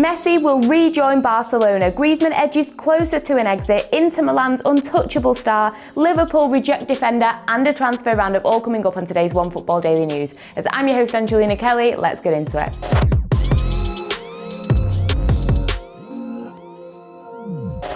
Messi will rejoin Barcelona. Griezmann edges closer to an exit. Inter Milan's untouchable star. Liverpool reject defender and a transfer roundup, all coming up on today's OneFootball Daily News. As I'm your host, Angelina Kelly, let's get into it.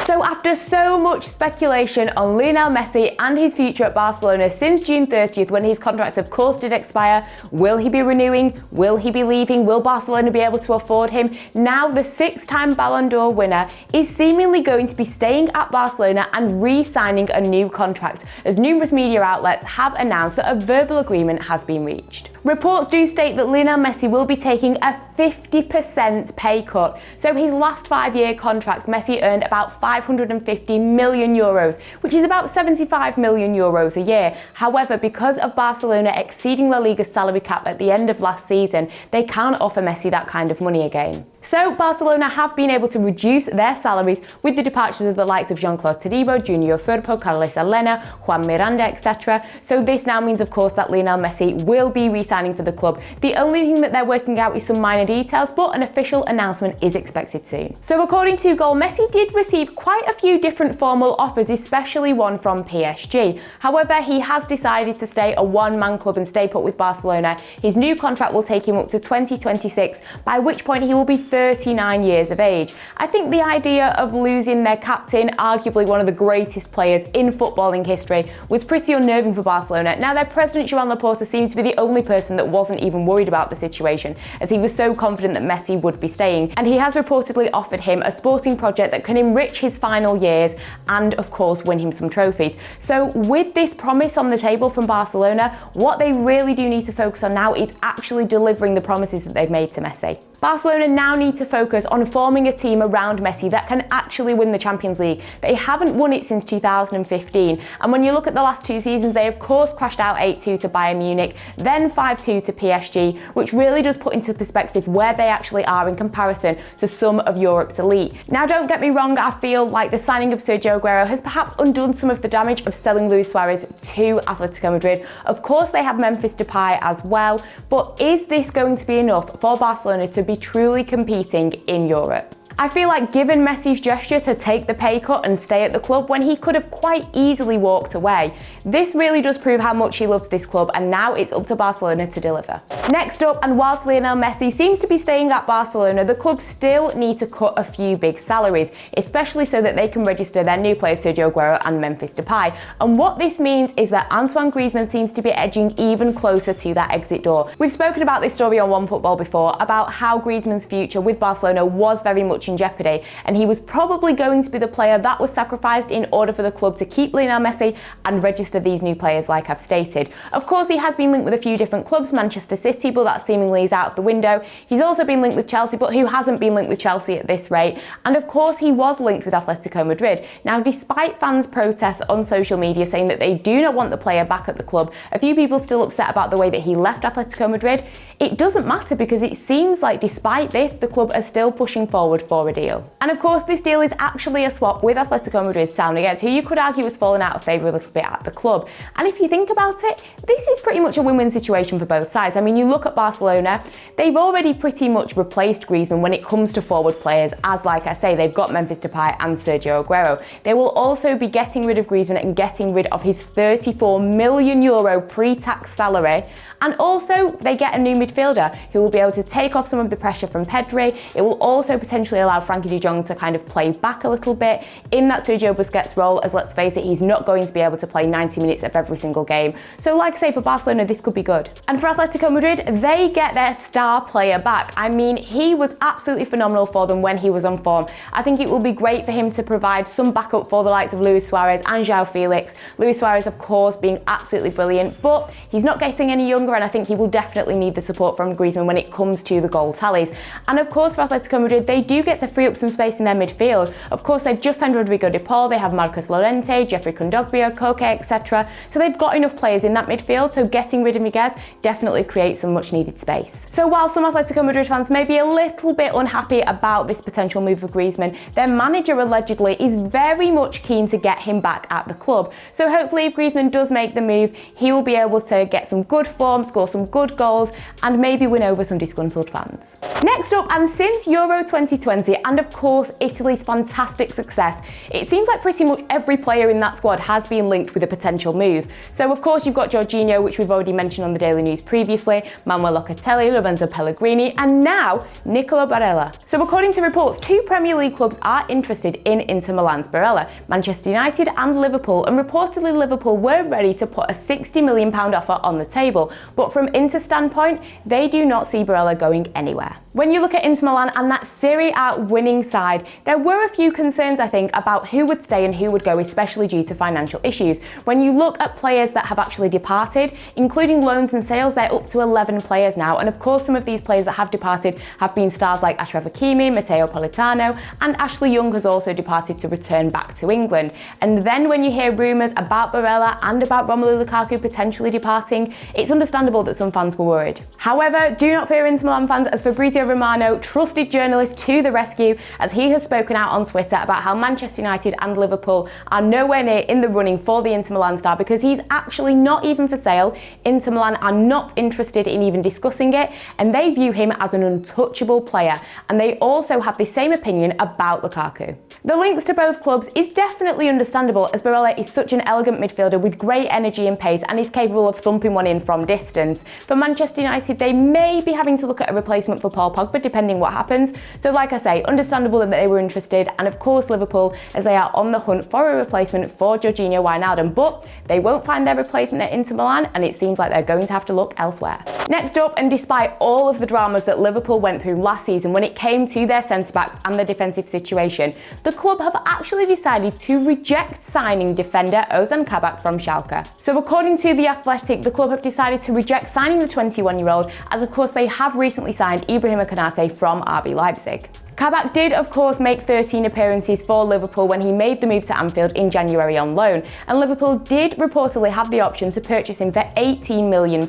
So after so much speculation on Lionel Messi and his future at Barcelona since June 30th, when his contract of course did expire, will he be renewing? Will he be leaving? Will Barcelona be able to afford him? Now the six-time Ballon d'Or winner is seemingly going to be staying at Barcelona and re-signing a new contract, as numerous media outlets have announced that a verbal agreement has been reached. Reports do state that Lionel Messi will be taking a 50% pay cut. So his last 5-year contract, Messi earned about 550 million euros, which is about 75 million euros a year. However, because of Barcelona exceeding La Liga's salary cap at the end of last season, they can't offer Messi that kind of money again. So Barcelona have been able to reduce their salaries with the departures of the likes of Jean-Claude Todibo, Junior Firpo, Carlos Elena, Juan Miranda, etc. So this now means, of course, that Lionel Messi will be re-signing for the club. The only thing that they're working out is some minor details, but an official announcement is expected soon. So according to Goal, Messi did receive quite a few different formal offers, especially one from PSG. However, he has decided to stay a one-man club and stay put with Barcelona. His new contract will take him up to 2026, by which point he will be 39 years of age. I think the idea of losing their captain, arguably one of the greatest players in footballing history, was pretty unnerving for Barcelona. Now, their president, Joan Laporta, seemed to be the only person that wasn't even worried about the situation, as he was so confident that Messi would be staying. And he has reportedly offered him a sporting project that can enrich his final years and, of course, win him some trophies. So with this promise on the table from Barcelona, what they really do need to focus on now is actually delivering the promises that they've made to Messi. Barcelona now need to focus on forming a team around Messi that can actually win the Champions League. They haven't won it since 2015, and when you look at the last two seasons, they of course crashed out 8-2 to Bayern Munich, then 5-2 to PSG, which really does put into perspective where they actually are in comparison to some of Europe's elite. Now, don't get me wrong, I feel like the signing of Sergio Aguero has perhaps undone some of the damage of selling Luis Suarez to Atletico Madrid. Of course, they have Memphis Depay as well, but is this going to be enough for Barcelona to be truly competing in Europe? I feel like given Messi's gesture to take the pay cut and stay at the club when he could have quite easily walked away, this really does prove how much he loves this club, and now it's up to Barcelona to deliver. Next up, and whilst Lionel Messi seems to be staying at Barcelona, the club still need to cut a few big salaries, especially so that they can register their new players Sergio Aguero and Memphis Depay. And what this means is that Antoine Griezmann seems to be edging even closer to that exit door. We've spoken about this story on OneFootball before, about how Griezmann's future with Barcelona was very much in jeopardy, and he was probably going to be the player that was sacrificed in order for the club to keep Lionel Messi and register these new players, like I've stated. Of course, he has been linked with a few different clubs, Manchester City, but that seemingly is out of the window. He's also been linked with Chelsea, but who hasn't been linked with Chelsea at this rate? And of course, he was linked with Atletico Madrid. Now, despite fans' protests on social media saying that they do not want the player back at the club, a few people still upset about the way that he left Atletico Madrid. It doesn't matter, because it seems like despite this, the club are still pushing forward for a deal. And of course, this deal is actually a swap with Atletico Madrid's Saul Niguez, who you could argue has fallen out of favour a little bit at the club. And if you think about it, this is pretty much a win-win situation for both sides. I mean, you look at Barcelona, they've already pretty much replaced Griezmann when it comes to forward players, as like I say, they've got Memphis Depay and Sergio Aguero. They will also be getting rid of Griezmann and getting rid of his 34 million euro pre-tax salary. And also, they get a new midfielder who will be able to take off some of the pressure from Pedri. It will also potentially allow Frankie de Jong to kind of play back a little bit in that Sergio Busquets role, as let's face it, he's not going to be able to play 90 minutes of every single game. So like I say, for Barcelona, this could be good. And for Atletico Madrid, they get their star player back. I mean, he was absolutely phenomenal for them when he was on form. I think it will be great for him to provide some backup for the likes of Luis Suarez and João Felix. Luis Suarez, of course, being absolutely brilliant, but he's not getting any younger, and I think he will definitely need the support from Griezmann when it comes to the goal tallies. And of course, for Atletico Madrid, they do get to free up some space in their midfield. Of course, they've just signed Rodrigo de Paul, they have Marcos Llorente, Jeffrey Kondogbia, Koke, etc. So they've got enough players in that midfield, so getting rid of Niguez definitely creates some much needed space. So while some Atletico Madrid fans may be a little bit unhappy about this potential move for Griezmann, their manager allegedly is very much keen to get him back at the club. So hopefully if Griezmann does make the move, he will be able to get some good form perform, score some good goals, and maybe win over some disgruntled fans. Next up, and since Euro 2020 and of course Italy's fantastic success, it seems like pretty much every player in that squad has been linked with a potential move. So of course you've got Jorginho, which we've already mentioned on the Daily News previously, Manuel Locatelli, Lorenzo Pellegrini, and now Nicolo Barella. So according to reports, 2 Premier League clubs are interested in Inter Milan's Barella, Manchester United and Liverpool, and reportedly Liverpool were ready to put a £60 million offer on the table. But from Inter's standpoint, they do not see Barella going anywhere. When you look at Inter Milan and that Serie A winning side, there were a few concerns, I think, about who would stay and who would go, especially due to financial issues. When you look at players that have actually departed, including loans and sales, they're up to 11 players now. And of course, some of these players that have departed have been stars like Achraf Hakimi, Matteo Politano, and Ashley Young has also departed to return back to England. And then when you hear rumours about Barella and about Romelu Lukaku potentially departing, it's understandable that some fans were worried. However, do not fear Inter Milan fans, as Fabrizio Romano, trusted journalist to the rescue, as he has spoken out on Twitter about how Manchester United and Liverpool are nowhere near in the running for the Inter Milan star because he's actually not even for sale. Inter Milan are not interested in even discussing it, and they view him as an untouchable player, and they also have the same opinion about Lukaku. The links to both clubs is definitely understandable, as Barella is such an elegant midfielder with great energy and pace and is capable of thumping one in from distance. For Manchester United, they may be having to look at a replacement for Paul Pogba depending what happens. So like I say, understandable that they were interested, and of course Liverpool, as they are on the hunt for a replacement for Jorginho Wijnaldum, but they won't find their replacement at Inter Milan, and it seems like they're going to have to look elsewhere. Next up, and despite all of the dramas that Liverpool went through last season when it came to their centre-backs and the defensive situation, the club have actually decided to reject signing defender Ozan Kabak from Schalke. So according to The Athletic, the club have decided to reject signing the 21-year-old, as of course they have recently signed Ibrahim Konate from RB Leipzig. Kabak did, of course, make 13 appearances for Liverpool when he made the move to Anfield in January on loan, and Liverpool did reportedly have the option to purchase him for £18 million.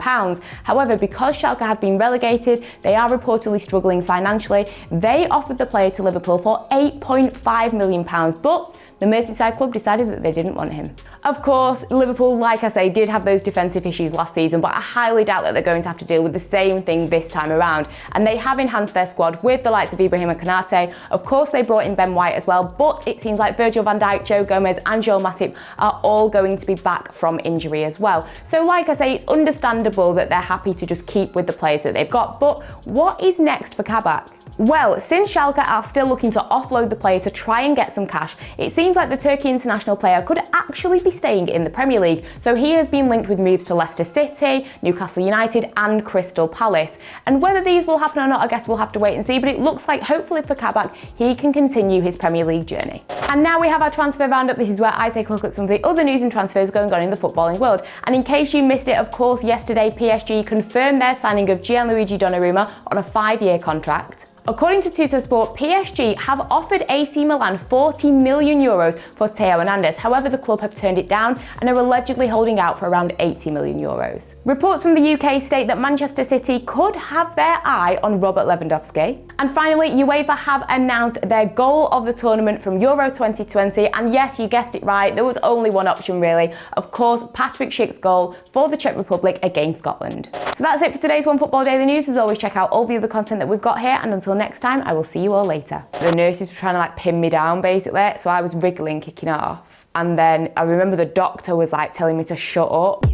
However, because Schalke have been relegated, they are reportedly struggling financially. They offered the player to Liverpool for £8.5 million, but the Merseyside club decided that they didn't want him. Of course, Liverpool, like I say, did have those defensive issues last season, but I highly doubt that they're going to have to deal with the same thing this time around. And they have enhanced their squad with the likes of Ibrahim Konate. Of course, they brought in Ben White as well, but it seems like Virgil van Dijk, Joe Gomez and Joel Matip are all going to be back from injury as well. So like I say, it's understandable that they're happy to just keep with the players that they've got. But what is next for Kabak? Well, since Schalke are still looking to offload the player to try and get some cash, it seems like the Turkey international player could actually be staying in the Premier League. So he has been linked with moves to Leicester City, Newcastle United and Crystal Palace. And whether these will happen or not, I guess we'll have to wait and see, but it looks like hopefully for Kabak, he can continue his Premier League journey. And now we have our transfer roundup. This is where I take a look at some of the other news and transfers going on in the footballing world. And in case you missed it, of course, yesterday PSG confirmed their signing of Gianluigi Donnarumma on a 5-year contract. According to Tuttosport, PSG have offered AC Milan €40 million for Theo Hernandez. However, the club have turned it down and are allegedly holding out for around €80 million. Reports from the UK state that Manchester City could have their eye on Robert Lewandowski. And finally, UEFA have announced their goal of the tournament from Euro 2020. And yes, you guessed it right, there was only one option really. Of course, Patrick Schick's goal for the Czech Republic against Scotland. So that's it for today's OneFootball Daily News. As always, check out all the other content that we've got here, and until next time, I will see you all later. The nurses were trying to pin me down basically, so I was wriggling, kicking off. And then I remember the doctor was telling me to shut up.